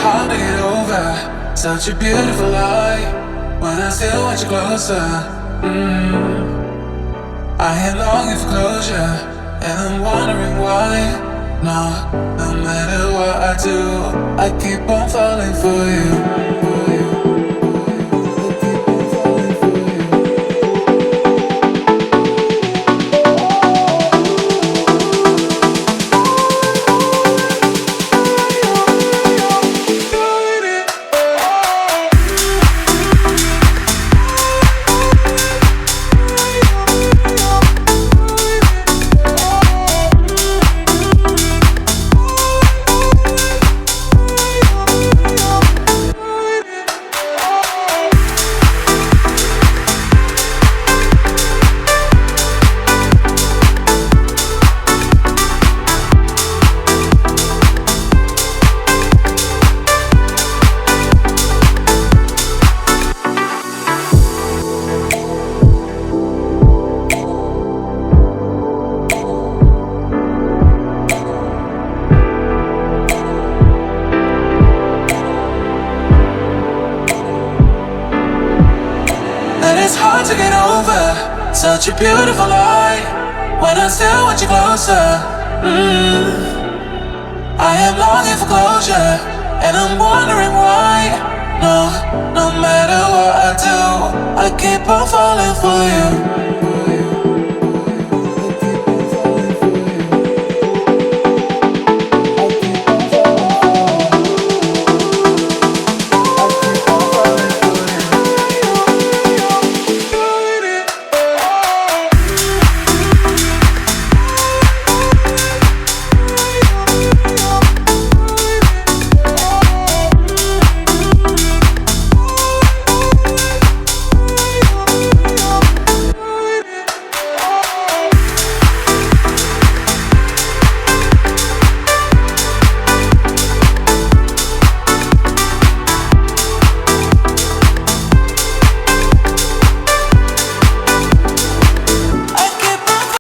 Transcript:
hard to get over. Such a beautiful lie. When I still want you closer. I am longing for closure, and I'm wondering why. No matter what I do, I keep on falling for you. It's hard to get over such a beautiful lie. When I still want you closer. I am longing for closure, and I'm wondering why. No matter what I do, I keep on falling for you.